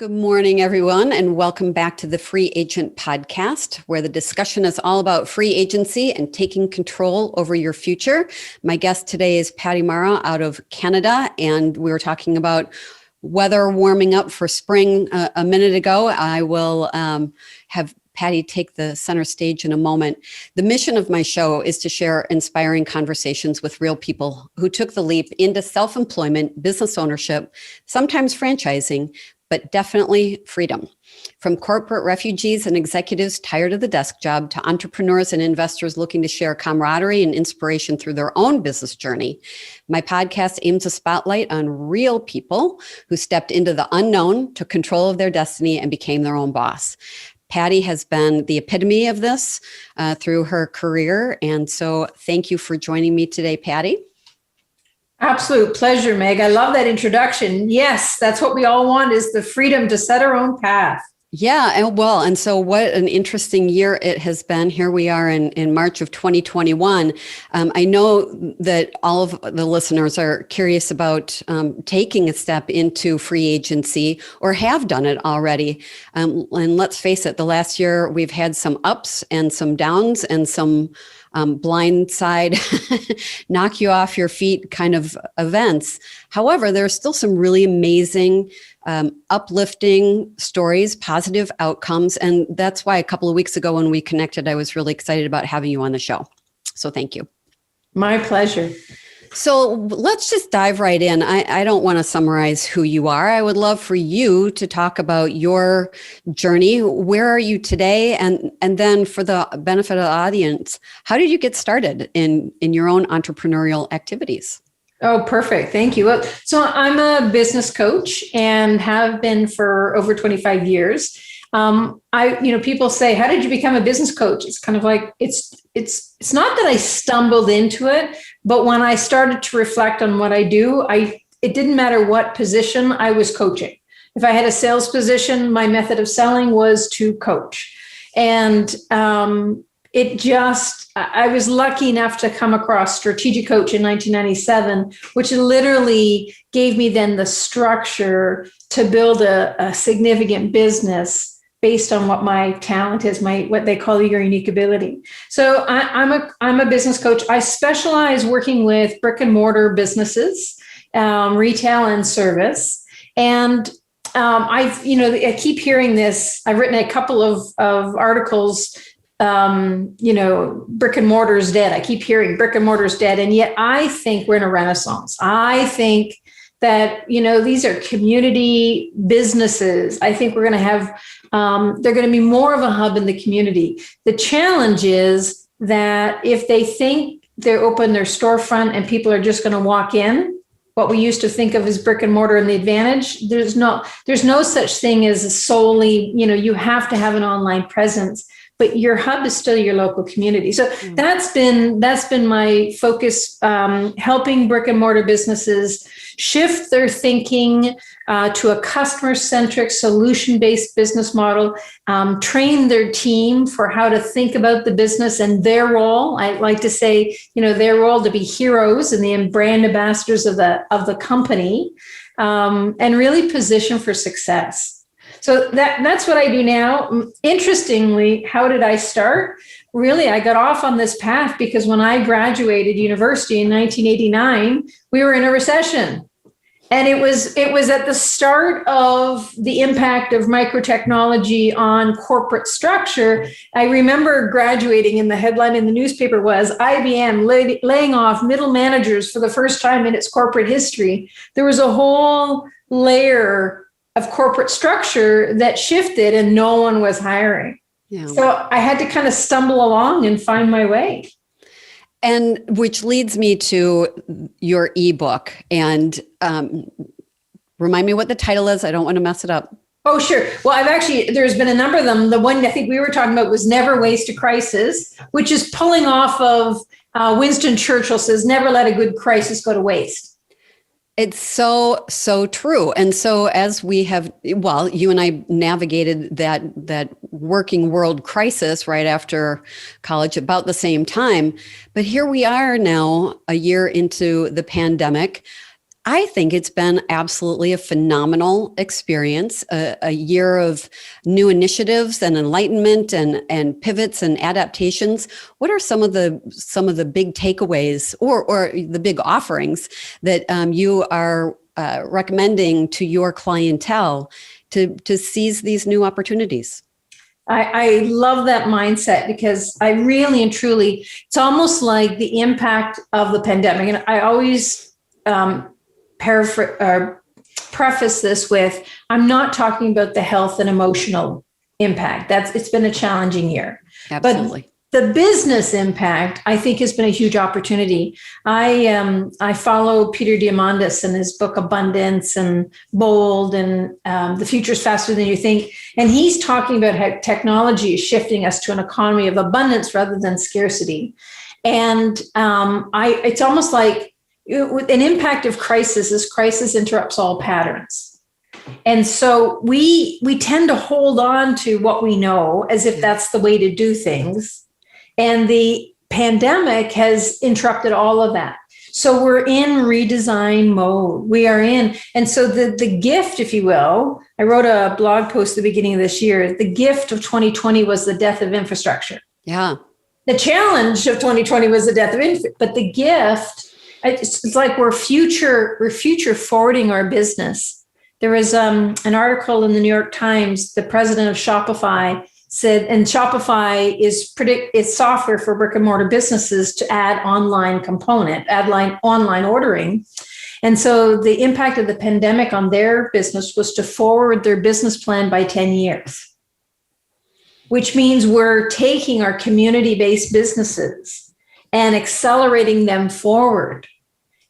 Good morning, everyone, and welcome back to the Free Agent Podcast, where the discussion is all about free agency and taking control over your future. My guest today is Patti Mara out of Canada, and we were talking about weather warming up for spring a minute ago. I will have Patti take the center stage in a moment. The mission of my show is to share inspiring conversations with real people who took the leap into self-employment, business ownership, sometimes franchising, but definitely freedom. From corporate refugees and executives tired of the desk job to entrepreneurs and investors looking to share camaraderie and inspiration through their own business journey, my podcast aims a spotlight on real people who stepped into the unknown, took control of their destiny, and became their own boss. Patti has been the epitome of this through her career. And so thank you for joining me today, Patti. Absolute pleasure, Meg. I love that introduction. Yes, that's what we all want, is the freedom to set our own path. Yeah, and so what an interesting year it has been. Here we are in March of 2021. I know that all of the listeners are curious about taking a step into free agency or have done it already. And let's face it, the last year we've had some ups and some downs and some blindside, knock you off your feet kind of events. However, there are still some really amazing, uplifting stories, positive outcomes. And that's why a couple of weeks ago when we connected, I was really excited about having you on the show. So thank you. My pleasure. So let's just dive right in. I don't want to summarize who you are. I would love for you to talk about your journey. Where are you today? And then for the benefit of the audience, how did you get started in your own entrepreneurial activities? Oh, perfect. Thank you. Well, so I'm a business coach and have been for over 25 years. People say, how did you become a business coach? It's kind of like, it's not that I stumbled into it, but when I started to reflect on what I do, it didn't matter what position I was coaching. If I had a sales position, my method of selling was to coach. And I was lucky enough to come across Strategic Coach in 1997, which literally gave me then the structure to build a significant business based on what my talent is, what they call your unique ability. So I'm a business coach. I specialize working with brick and mortar businesses, retail and service. And I keep hearing this. I've written a couple of articles. Brick and mortar is dead. I keep hearing brick and mortar is dead. And yet I think we're in a renaissance. I think that, these are community businesses. I think we're going to have, they're going to be more of a hub in the community. The challenge is that if they think they open their storefront and people are just going to walk in, what we used to think of as brick and mortar and the advantage, there's no such thing as solely, you have to have an online presence, but your hub is still your local community. So that's been my focus, helping brick and mortar businesses shift their thinking to a customer-centric, solution-based business model, train their team for how to think about the business and their role. I like to say, their role to be heroes and the brand ambassadors of the company, and really position for success. So that's what I do now. Interestingly, how did I start? Really, I got off on this path because when I graduated university in 1989, we were in a recession. And it was at the start of the impact of microtechnology on corporate structure. I remember graduating and the headline in the newspaper was IBM laying off middle managers for the first time in its corporate history. There was a whole layer of corporate structure that shifted and no one was hiring. Yeah. So I had to kind of stumble along and find my way. And which leads me to your ebook. And remind me what the title is. I don't want to mess it up. Oh, sure. Well, there's been a number of them. The one I think we were talking about was Never Waste a Crisis, which is pulling off of Winston Churchill says, never let a good crisis go to waste. It's so true. And so as we have, you and I navigated that working world crisis right after college about the same time, but here we are now a year into the pandemic. I think it's been absolutely a phenomenal experience, a year of new initiatives and enlightenment and pivots and adaptations. What are some of the big takeaways or the big offerings that you are recommending to your clientele to seize these new opportunities? I love that mindset because I really and truly, it's almost like the impact of the pandemic. And I always preface this with, I'm not talking about the health and emotional impact. It's been a challenging year. Absolutely. But the business impact, I think, has been a huge opportunity. I follow Peter Diamandis and his book Abundance and Bold and The Future's Faster Than You Think. And he's talking about how technology is shifting us to an economy of abundance rather than scarcity. And it's almost like an impact of crisis is crisis interrupts all patterns. And so we tend to hold on to what we know as if that's the way to do things. And the pandemic has interrupted all of that. So we're in redesign mode. We are in. And so the gift, if you will, I wrote a blog post at the beginning of this year. The gift of 2020 was the death of infrastructure. Yeah. The challenge of 2020 was the death of infrastructure, but the gift, it's like we're future forwarding our business. There was an article in the New York Times. The president of Shopify said, and Shopify is software for brick and mortar businesses to add online ordering. And so the impact of the pandemic on their business was to forward their business plan by 10 years, which means we're taking our community-based businesses and accelerating them forward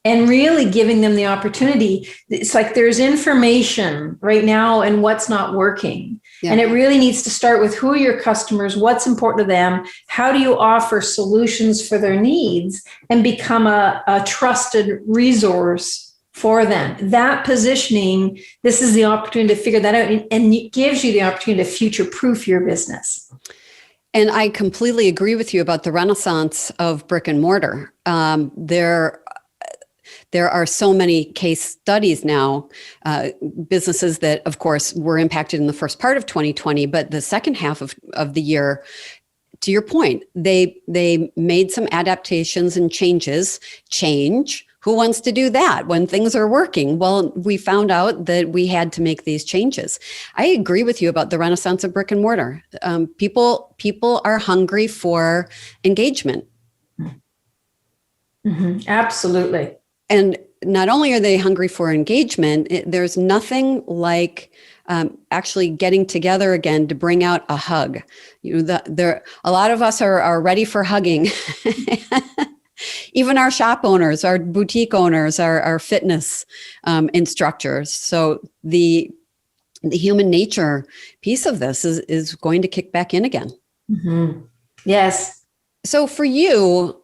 and really giving them the opportunity. It's like there's information right now and what's not working. Yeah. And it really needs to start with who are your customers, what's important to them, how do you offer solutions for their needs and become a trusted resource for them. That positioning, this is the opportunity to figure that out, and it gives you the opportunity to future-proof your business. And I completely agree with you about the renaissance of brick and mortar. There are so many case studies now, businesses that, of course, were impacted in the first part of 2020, but the second half of the year, to your point, they made some adaptations and changes. Change. Who wants to do that when things are working? Well, we found out that we had to make these changes. I agree with you about the renaissance of brick and mortar. People are hungry for engagement. Mm-hmm. Absolutely. And not only are they hungry for engagement, there's nothing like actually getting together again to bring out a hug. A lot of us are ready for hugging. Even our shop owners, our boutique owners, our fitness instructors. So the human nature piece of this is going to kick back in again. Mm-hmm. Yes. So for you,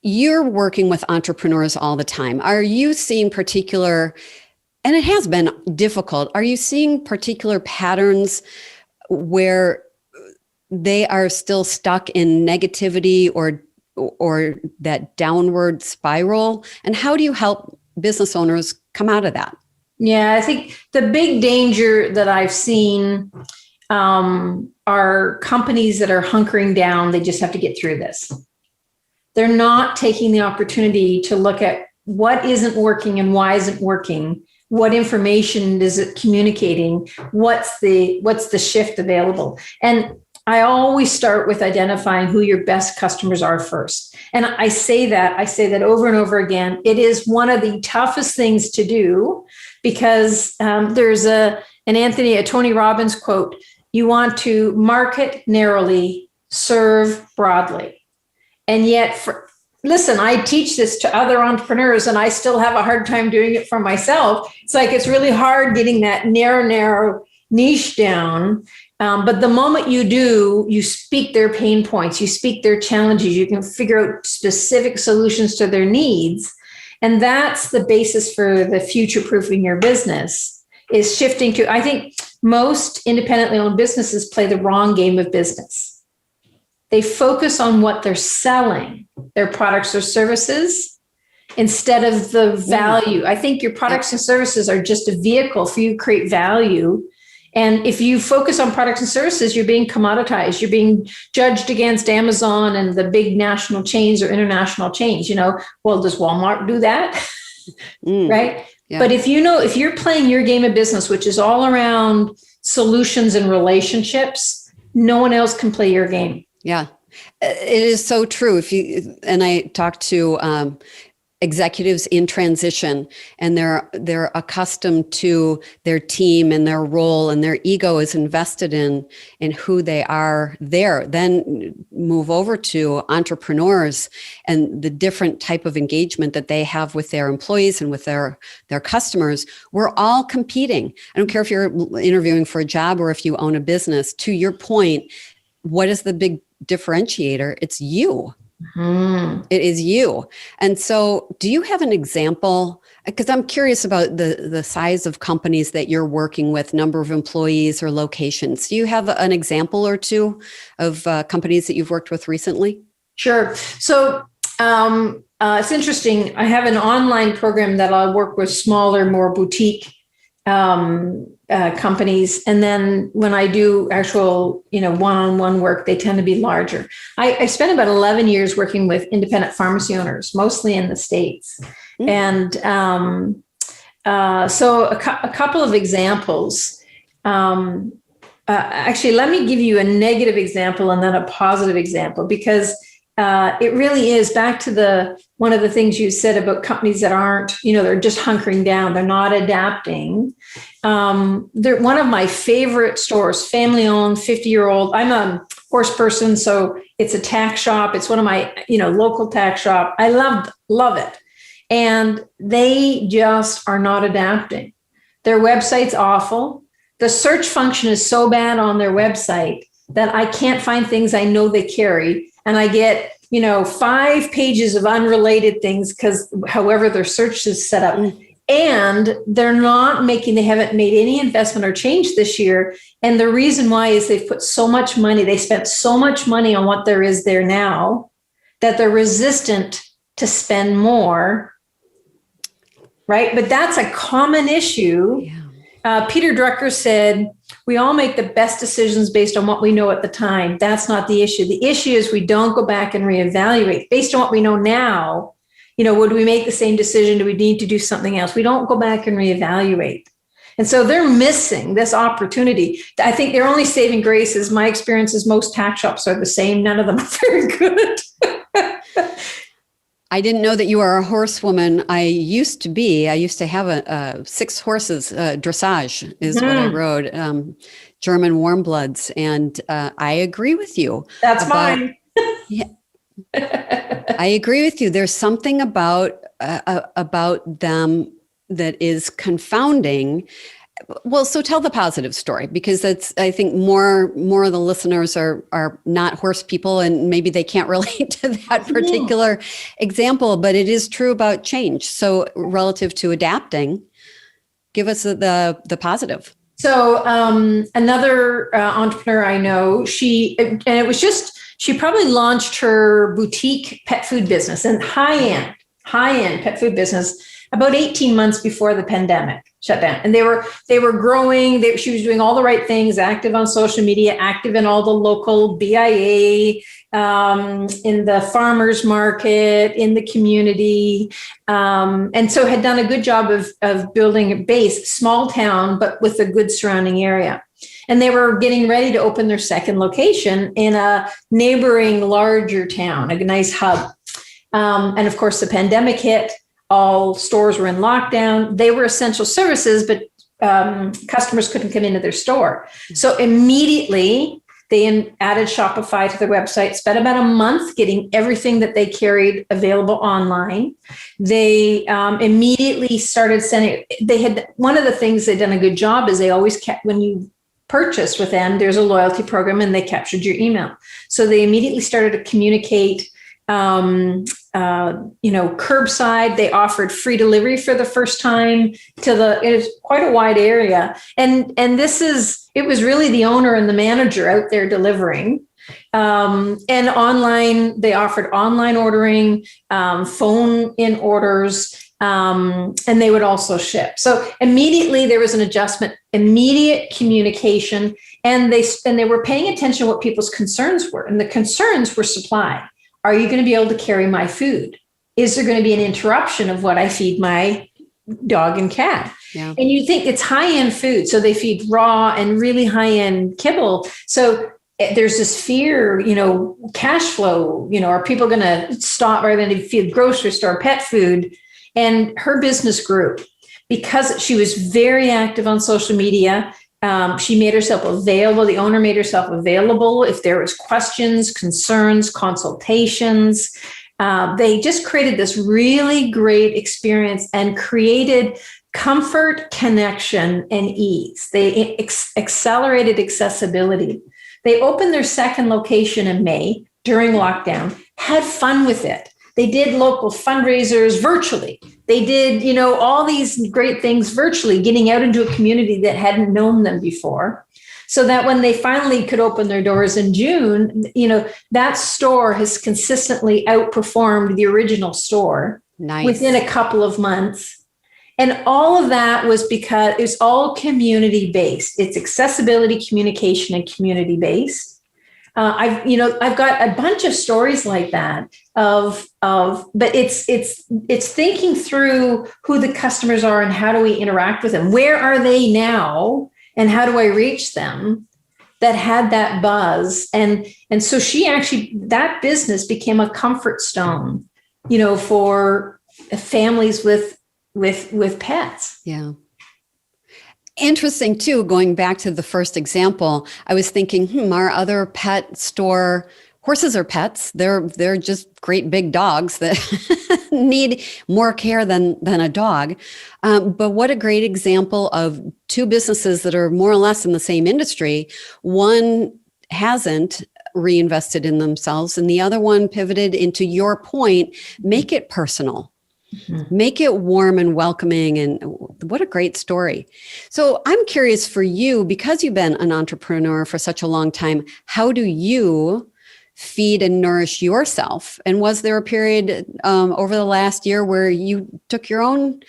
you're working with entrepreneurs all the time. Are you seeing particular, and it has been difficult, are you seeing particular patterns where they are still stuck in negativity or that downward spiral? And how do you help business owners come out of that? Yeah, I think the big danger that I've seen are companies that are hunkering down. They just have to get through this. They're not taking the opportunity to look at what isn't working and why isn't working. What information is it communicating? What's the shift available? And I always start with identifying who your best customers are first. And I say that over and over again. It is one of the toughest things to do because there's a Tony Robbins quote, you want to market narrowly, serve broadly. And yet, listen, I teach this to other entrepreneurs and I still have a hard time doing it for myself. It's like, it's really hard getting that narrow niche down. But the moment you do, you speak their pain points, you speak their challenges, you can figure out specific solutions to their needs. And that's the basis for the future-proofing your business, is shifting to, I think most independently owned businesses play the wrong game of business. They focus on what they're selling, their products or services, instead of the value. I think your products and services are just a vehicle for you to create value. And if you focus on products and services, you're being commoditized. You're being judged against Amazon and the big national chains or international chains. Well, does Walmart do that? Right? Yeah. But if you're playing your game of business, which is all around solutions and relationships, no one else can play your game. Yeah, it is so true. And I talked to executives in transition, and they're accustomed to their team and their role, and their ego is invested in who they are there. Then move over to entrepreneurs and the different type of engagement that they have with their employees and with their customers. We're all competing. I don't care if you're interviewing for a job or if you own a business. To your point, what is the big differentiator? It's you. It is you. And so do you have an example? Because I'm curious about the size of companies that you're working with, number of employees or locations. Do you have an example or two of companies that you've worked with recently? Sure. So it's interesting. I have an online program that I'll work with smaller, more boutique companies. And then when I do actual, one-on-one work, they tend to be larger. I spent about 11 years working with independent pharmacy owners, mostly in the States. And so a couple of examples. Actually, let me give you a negative example and then a positive example, because it really is back to one of the things you said about companies that aren't, they're just hunkering down. They're not adapting. They're one of my favorite stores, family owned, 50-year-old. I'm a horse person, so it's a tack shop. It's one of my, local tack shop. I love it. And they just are not adapting. Their website's awful. The search function is so bad on their website that I can't find things I know they carry. And I get, 5 pages of unrelated things because however their search is set up. And they haven't made any investment or change this year. And the reason why is they've put so much money, they spent so much money on what there is there now that they're resistant to spend more. Right? But that's a common issue. Yeah. Peter Drucker said, we all make the best decisions based on what we know at the time. That's not the issue. The issue is we don't go back and reevaluate. Based on what we know now, would we make the same decision? Do we need to do something else? We don't go back and reevaluate. And so they're missing this opportunity. I think their only saving grace is my experience is most tack shops are the same. None of them are very good. I didn't know that you are a horsewoman. I used to have 6 horses. Dressage is what I rode, German warm bloods. And I agree with you. That's mine. Yeah, I agree with you. There's something about them that is confounding. Well, so tell the positive story, because I think more of the listeners are not horse people, and maybe they can't relate to that particular example, but it is true about change. So relative to adapting, give us the positive. So another entrepreneur I know, she probably launched her boutique pet food business and high-end pet food business about 18 months before the pandemic shut down. And they were growing. She was doing all the right things, active on social media, active in all the local BIA, in the farmers market, in the community. And so had done a good job of building a base, small town, but with a good surrounding area. And they were getting ready to open their second location in a neighboring larger town, a nice hub. And of course, the pandemic hit. All stores were in lockdown. They were essential services, but customers couldn't come into their store. So immediately they added Shopify to their website, spent about a month getting everything that they carried available online. They immediately started sending, one of the things they'd done a good job is they always kept, when you purchased with them, there's a loyalty program and they captured your email. So they immediately started to communicate curbside. They offered free delivery for the first time it is quite a wide area. And it was really the owner and the manager out there delivering. And online, they offered online ordering, phone in orders, and they would also ship. So immediately there was an adjustment, immediate communication, and they were paying attention to what people's concerns were. And the concerns were supply. Are you going to be able to carry my food? Is there going to be an interruption of what I feed my dog and cat? Yeah. And you think it's high-end food. So they feed raw and really high-end kibble. So there's this fear, cash flow, are people going to stop rather than feed grocery store pet food? And her business grew because she was very active on social media. She made herself available. The owner made herself available if there was questions, concerns, consultations. They just created this really great experience and created comfort, connection, and ease. They accelerated accessibility. They opened their second location in May during lockdown, had fun with it. They did local fundraisers virtually. They did, all these great things virtually, getting out into a community that hadn't known them before. So that when they finally could open their doors in June, that store has consistently outperformed the original store. Nice. Within a couple of months. And all of that was because it's all community-based. It's accessibility, communication, and community-based. I've got a bunch of stories like that but it's thinking through who the customers are and how do we interact with them? Where are they now? And how do I reach them? That had that buzz. And so that business became a comfort stone, for families with pets. Yeah. Interesting too, going back to the first example, I was thinking, our other pet store, horses are pets. They're just great big dogs that need more care than a dog. But what a great example of two businesses that are more or less in the same industry. One hasn't reinvested in themselves and the other one pivoted into your point, make it personal. Mm-hmm. Make it warm and welcoming. And what a great story. So I'm curious for you, because you've been an entrepreneur for such a long time, how do you feed and nourish yourself? And was there a period over the last year where you took your own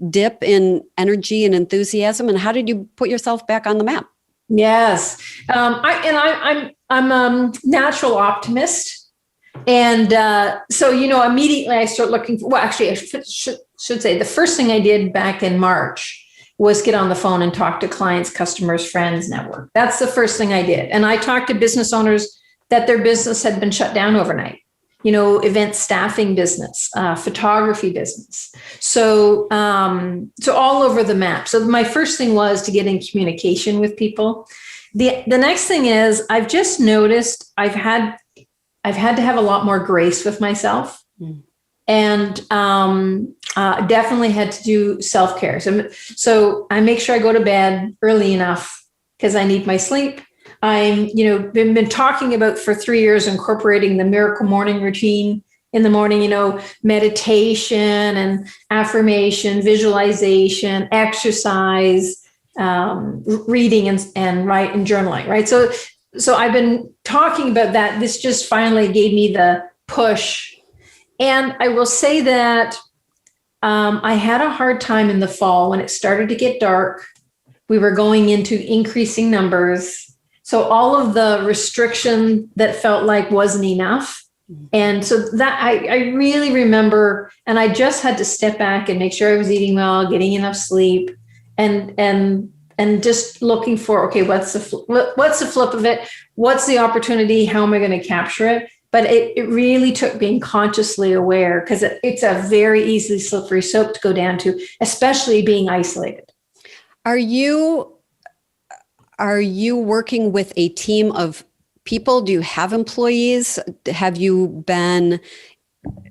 dip in energy and enthusiasm? And how did you put yourself back on the map? Yes. I'm a natural optimist. And so, immediately I start looking for, actually, I should say the first thing I did back in March was get on the phone and talk to clients, customers, friends, network. That's the first thing I did. And I talked to business owners that their business had been shut down overnight, event staffing business, photography business. So all over the map. So my first thing was to get in communication with people. The next thing is I've just noticed I've had to have a lot more grace with myself, and definitely had to do self-care. So I make sure I go to bed early enough because I need my sleep. I'm, been talking about for 3 years, incorporating the miracle morning routine in the morning, meditation and affirmation, visualization, exercise, reading and write and journaling, right? So I've been talking about that. This just finally gave me the push. And I will say that I had a hard time in the fall when it started to get dark. We were going into increasing numbers. So all of the restriction that felt like wasn't enough. And so that I really remember, and I just had to step back and make sure I was eating well, getting enough sleep, and just looking for, okay, what's the flip of it? What's the opportunity? How am I going to capture it? But it really took being consciously aware, because it's a very easily slippery slope to go down to, especially being isolated. Are you working with a team of people? Do you have employees? Have you been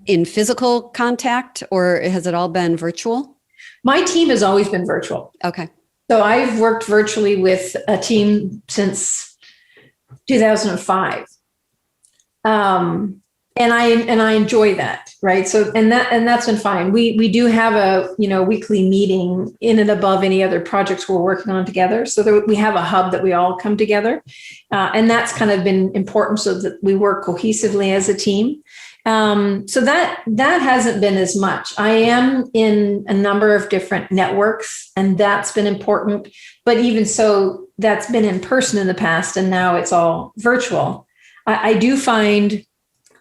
in physical contact, or has it all been virtual? My team has always been virtual. Okay. So I've worked virtually with a team since 2005. And And I enjoy that, right? So that's been fine. We do have a weekly meeting in and above any other projects we're working on together. So we have a hub that we all come together, and that's kind of been important so that we work cohesively as a team. So that hasn't been as much. I am in a number of different networks, and that's been important. But even so, that's been in person in the past, and now it's all virtual. I do find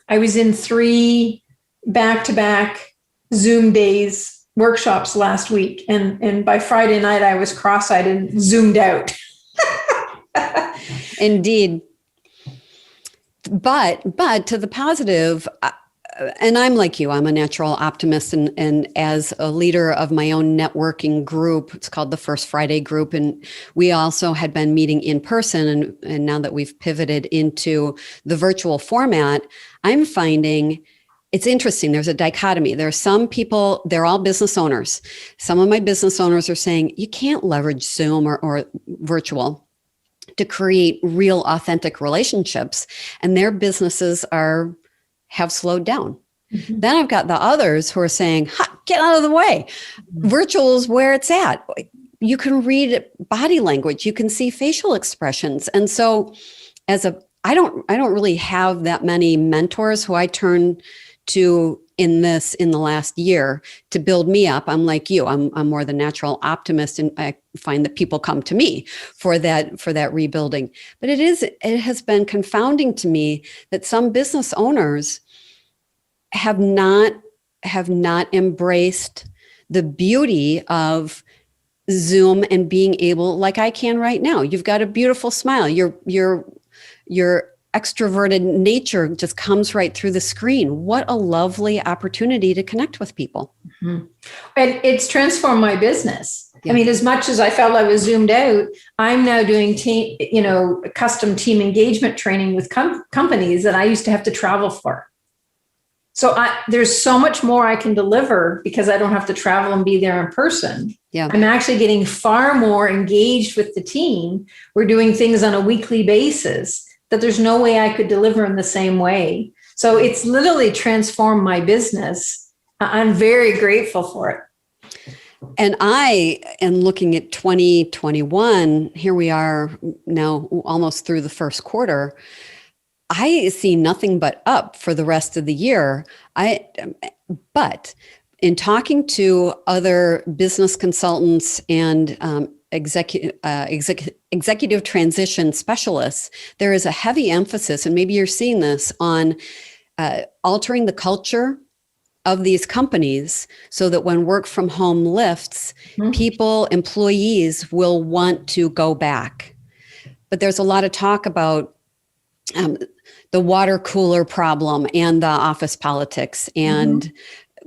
I was in 3 back-to-back Zoom days workshops last week, and by Friday night I was cross-eyed and zoomed out. Indeed. But to the positive, and I'm like you, I'm a natural optimist, and as a leader of my own networking group, it's called the First Friday group, and we also had been meeting in person, and now that we've pivoted into the virtual format, I'm finding it's interesting. There's a dichotomy. There are some people, they're all business owners. Some of my business owners are saying, you can't leverage Zoom or virtual to create real, authentic relationships, and their businesses have slowed down. Mm-hmm. Then I've got the others who are saying, get out of the way. Mm-hmm. Virtual is where it's at. You can read body language. You can see facial expressions. And so I don't really have that many mentors who I turn to in the last year to build me up. I'm like you, I'm more the natural optimist, and I find that people come to me for that rebuilding. But it has been confounding to me that some business owners have not embraced the beauty of Zoom and being able, like I can right now. You've got a beautiful smile. Your extroverted nature just comes right through the screen. What a lovely opportunity to connect with people. Mm-hmm. And it's transformed my business. Yeah. I mean, as much as I felt I was zoomed out, I'm now doing custom team engagement training with companies that I used to have to travel for. So there's so much more I can deliver because I don't have to travel and be there in person. Yeah. I'm actually getting far more engaged with the team. We're doing things on a weekly basis that there's no way I could deliver in the same way. So it's literally transformed my business. I'm very grateful for it. And I am looking at 2021. Here we are now almost through the first quarter. I see nothing but up for the rest of the year. But in talking to other business consultants and executive transition specialists, there is a heavy emphasis, and maybe you're seeing this, on altering the culture of these companies so that when work from home lifts, employees will want to go back. But there's a lot of talk about the water cooler problem and the office politics and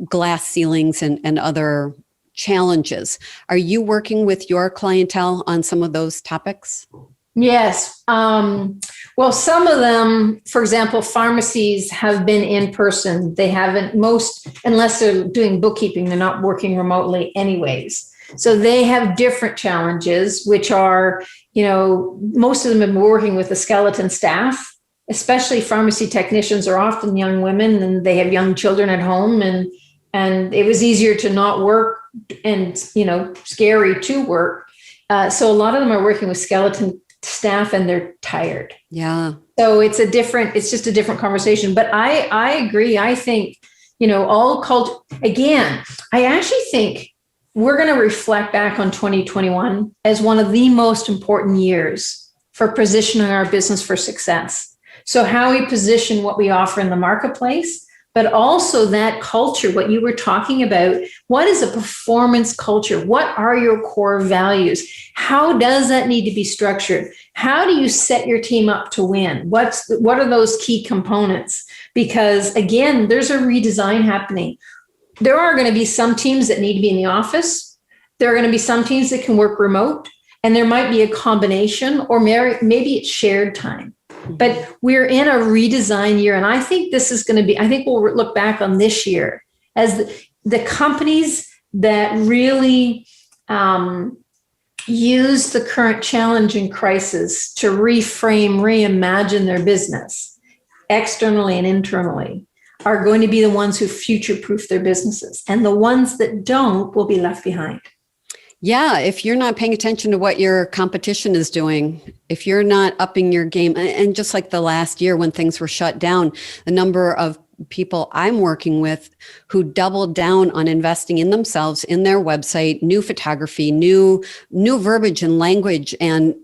glass ceilings and other challenges. Are you working with your clientele on some of those topics? Yes. Well, some of them, for example, pharmacies have been in person. They haven't, unless they're doing bookkeeping, they're not working remotely anyways. So they have different challenges, which are, most of them have been working with a skeleton staff. Especially pharmacy technicians are often young women, and they have young children at home, and it was easier to not work and, scary to work. So a lot of them are working with skeleton staff, and they're tired. Yeah. So it's just a different conversation. But I agree. I think, all culture, again, I actually think we're going to reflect back on 2021 as one of the most important years for positioning our business for success. So how we position what we offer in the marketplace, but also that culture, what you were talking about. What is a performance culture? What are your core values? How does that need to be structured? How do you set your team up to win? What are those key components? Because again, there's a redesign happening. There are going to be some teams that need to be in the office. There are going to be some teams that can work remote, and there might be a combination, or maybe it's shared time. But we're in a redesign year. And I think this is going to I think we'll look back on this year as the companies that really use the current challenge and crisis to reframe, reimagine their business externally and internally. are going to be the ones who future-proof their businesses, and the ones that don't will be left behind. Yeah, if you're not paying attention to what your competition is doing, if you're not upping your game, and just like the last year when things were shut down, the number of people I'm working with who doubled down on investing in themselves, in their website, new photography, new verbiage and language, and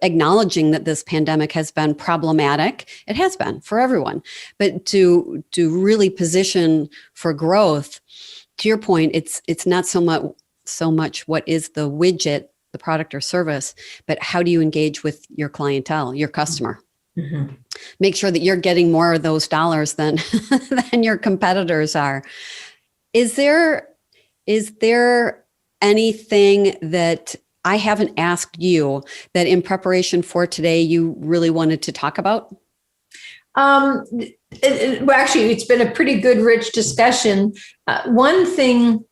acknowledging that this pandemic has been problematic. It has been for everyone, but to really position for growth, to your point, it's not so much what is the widget, the product or service, but how do you engage with your clientele, your customer? Mm-hmm. Make sure that you're getting more of those dollars than your competitors are. Is there anything that I haven't asked you that in preparation for today you really wanted to talk about? Well, actually, it's been a pretty good, rich discussion. One thing,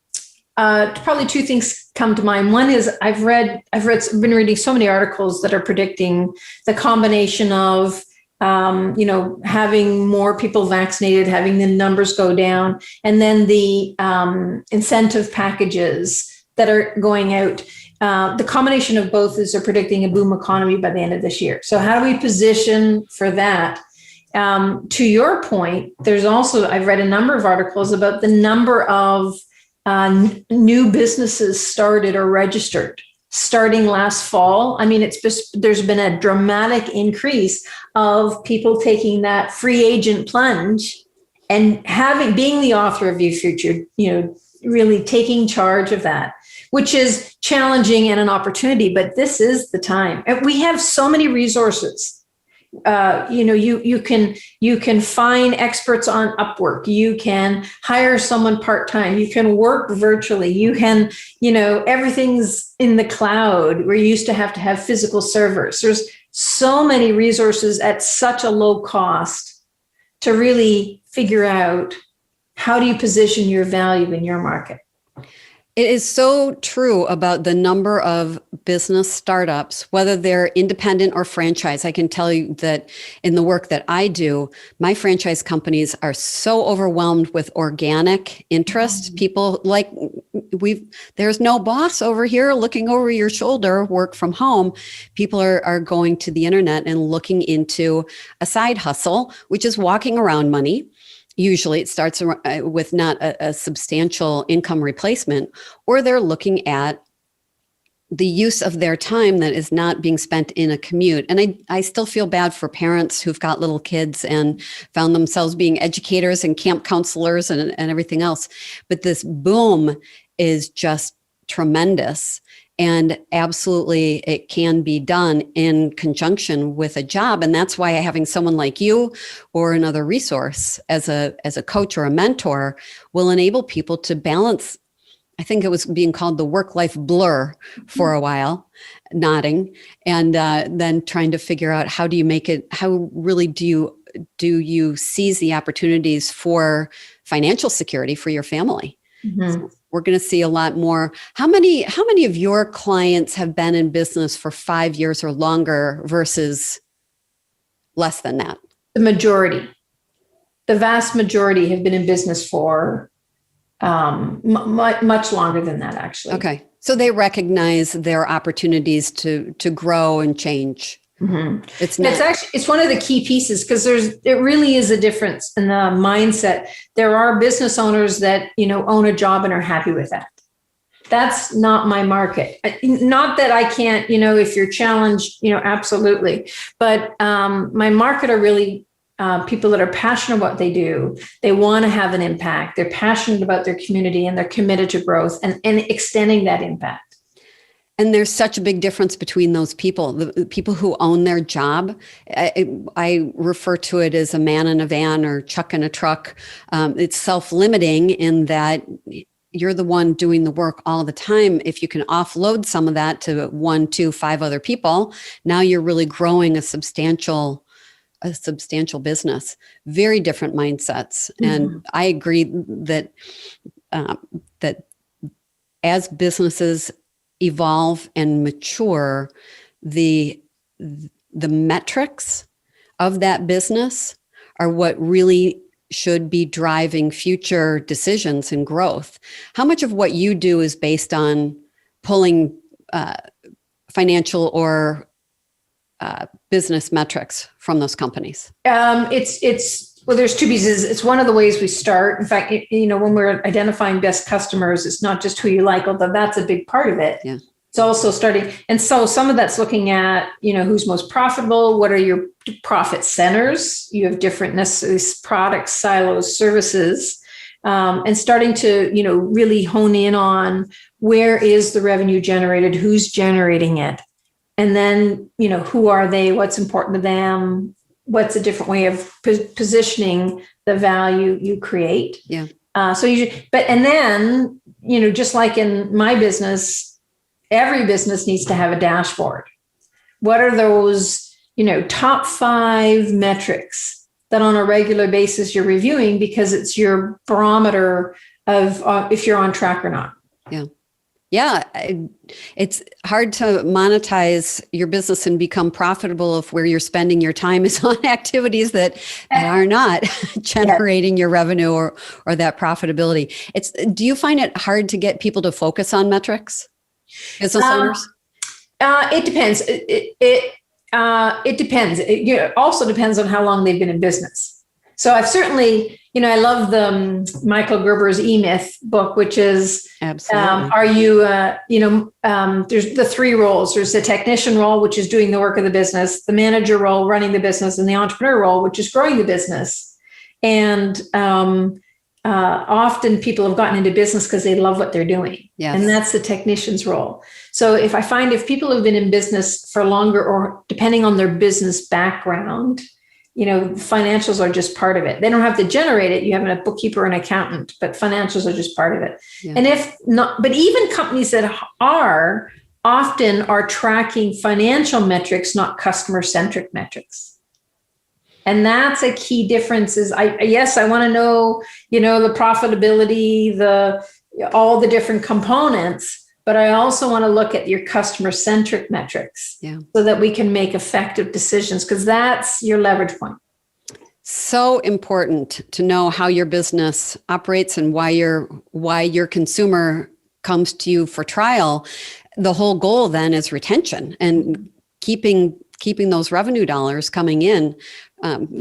probably two things come to mind. One is I've been reading so many articles that are predicting the combination of having more people vaccinated, having the numbers go down, and then the incentive packages that are going out. The combination of both is they're predicting a boom economy by the end of this year. So how do we position for that? To your point, I've read a number of articles about the number of new businesses started or registered starting last fall. I mean, there's been a dramatic increase of people taking that free agent plunge and being the author of your future, really taking charge of that, which is challenging and an opportunity, but this is the time. And we have so many resources. You can find experts on Upwork. You can hire someone part-time. You can work virtually. You can, everything's in the cloud where you used to have physical servers. There's so many resources at such a low cost to really figure out how do you position your value in your market. It is so true about the number of business startups, whether they're independent or franchise. I can tell you that in the work that I do, my franchise companies are so overwhelmed with organic interest. People like there's no boss over here looking over your shoulder, work from home. People are going to the internet and looking into a side hustle, which is walking around money. Usually it starts with not a substantial income replacement, or they're looking at the use of their time that is not being spent in a commute. And I still feel bad for parents who've got little kids and found themselves being educators and camp counselors and everything else. But this boom is just tremendous. And absolutely, it can be done in conjunction with a job. And that's why having someone like you or another resource as a coach or a mentor will enable people to balance. I think it was being called the work-life blur for a while, nodding, and then trying to figure out how do you make it, how really do you seize the opportunities for financial security for your family? Mm-hmm. So we're going to see a lot more. How many of your clients have been in business for 5 years or longer versus less than that? The majority. The vast majority have been in business for much longer than that, actually. Okay. So they recognize their opportunities to grow and change. Mm-hmm. It's one of the key pieces because it really is a difference in the mindset. There are business owners that, own a job and are happy with that. That's not my market. Not that I can't, if you're challenged, absolutely. But my market are really people that are passionate about what they do. They want to have an impact. They're passionate about their community and they're committed to growth and extending that impact. And there's such a big difference between those people, the people who own their job. I refer to it as a man in a van or Chuck in a truck. It's self-limiting in that you're the one doing the work all the time. If you can offload some of that to 1, 2, 5 other people, now you're really growing a substantial business. Very different mindsets. Mm-hmm. And I agree that as businesses evolve and mature, the metrics of that business are what really should be driving future decisions and growth. How much of what you do is based on pulling financial or business metrics from those companies? Well, there's two pieces. It's one of the ways we start. In fact, when we're identifying best customers, it's not just who you like, although that's a big part of it. Yeah. It's also starting. And so some of that's looking at, who's most profitable. What are your profit centers? You have different necessarily products, silos, services, and starting to, really hone in on where is the revenue generated, who's generating it. And then, who are they? What's important to them? What's a different way of positioning the value you create? Yeah. And then, just like in my business, every business needs to have a dashboard. What are those, top 5 metrics that on a regular basis you're reviewing, because it's your barometer of if you're on track or not? Yeah. Yeah. It's hard to monetize your business and become profitable if where you're spending your time is on activities that are not generating your revenue or that profitability. Do you find it hard to get people to focus on metrics? Business owners? It depends. It depends. It also depends on how long they've been in business. So I've certainly, I love the Michael Gerber's E-Myth book, which is, absolutely. Are you, there's the 3 roles. There's the technician role, which is doing the work of the business, the manager role, running the business, and the entrepreneur role, which is growing the business. And often people have gotten into business because they love what they're doing. Yes. And that's the technician's role. So if people have been in business for longer, or depending on their business background, financials are just part of it. They don't have to generate it. You have a bookkeeper and accountant, but financials are just part of it. Yeah. And if not, but even companies that are often are tracking financial metrics, not customer-centric metrics. And that's a key difference. Is I want to know, the profitability, all the different components, but I also want to look at your customer-centric metrics, so that we can make effective decisions, because that's your leverage point. So important to know how your business operates and why your consumer comes to you for trial. The whole goal then is retention and keeping those revenue dollars coming in.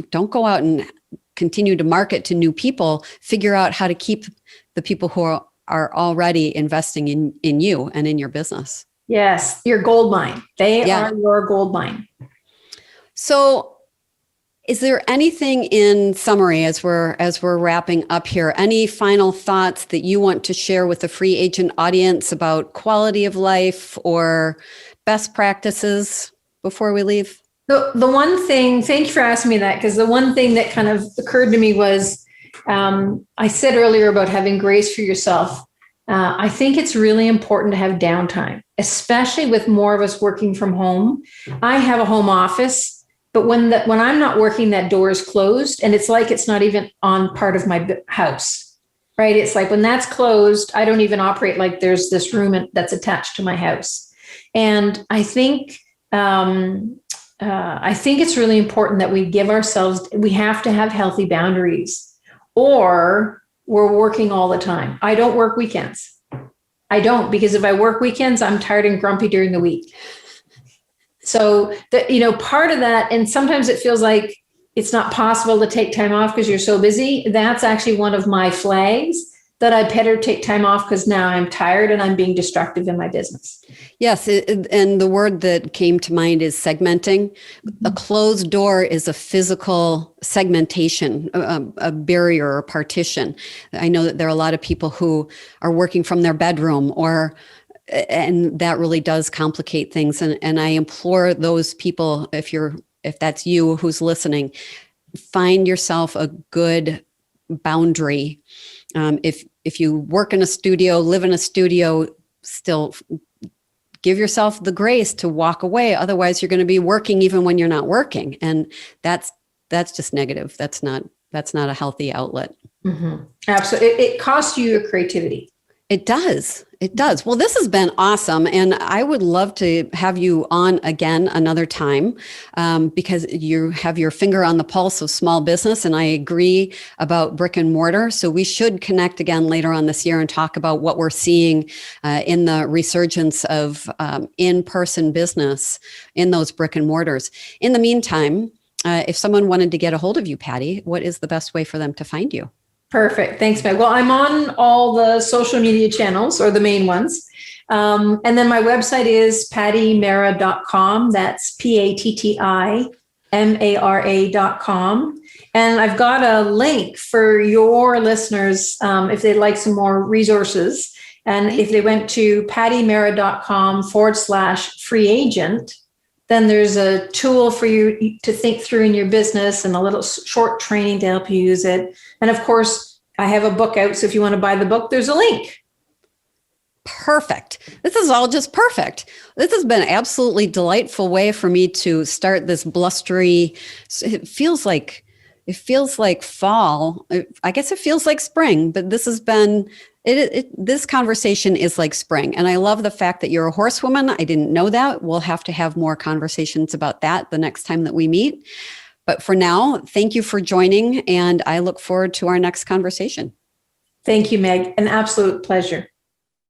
Don't go out and continue to market to new people. Figure out how to keep the people who are already investing in you and in your business. Yes, your gold mine. They are your gold mine. So is there anything in summary as we're wrapping up here, any final thoughts that you want to share with the free agent audience about quality of life or best practices before we leave? The one thing, thank you for asking me that, because the one thing that kind of occurred to me was, I said earlier about having grace for yourself. I think it's really important to have downtime, especially with more of us working from home. I have a home office, but when I'm not working, that door is closed, and it's like it's not even on part of my house, right? It's like when that's closed, I don't even operate like there's this room that's attached to my house. And I think it's really important that we have to have healthy boundaries, or we're working all the time. I don't work weekends. I don't, because if I work weekends, I'm tired and grumpy during the week. So part of that, and sometimes it feels like it's not possible to take time off because you're so busy. That's actually one of my flags, that I better take time off because now I'm tired and I'm being destructive in my business. Yes. And the word that came to mind is segmenting. Mm-hmm. A closed door is a physical segmentation, a barrier or partition. I know that there are a lot of people who are working from their bedroom, and that really does complicate things. And I implore those people, if that's you who's listening, find yourself a good boundary. If you work in a studio, live in a studio, still give yourself the grace to walk away. Otherwise, you're going to be working even when you're not working, and that's just negative. That's not a healthy outlet. Mm-hmm. Absolutely, it costs you your creativity. It does. It does. Well, this has been awesome. And I would love to have you on again another time because you have your finger on the pulse of small business. And I agree about brick and mortar. So we should connect again later on this year and talk about what we're seeing in the resurgence of in-person business in those brick and mortars. In the meantime, if someone wanted to get a hold of you, Patti, what is the best way for them to find you? Perfect. Thanks, Meg. Well, I'm on all the social media channels, or the main ones. And then my website is pattimara.com. That's PATTIMARA.com. And I've got a link for your listeners if they'd like some more resources. And if they went to pattimara.com/free agent, then there's a tool for you to think through in your business and a little short training to help you use it. And of course, I have a book out. So if you want to buy the book, there's a link. Perfect. This is all just perfect. This has been an absolutely delightful way for me to start this blustery. It feels like fall. I guess it feels like spring, but this has been this conversation is like spring. And I love the fact that you're a horsewoman. I didn't know that. We'll have to have more conversations about that the next time that we meet. But for now, thank you for joining. And I look forward to our next conversation. Thank you, Meg. An absolute pleasure.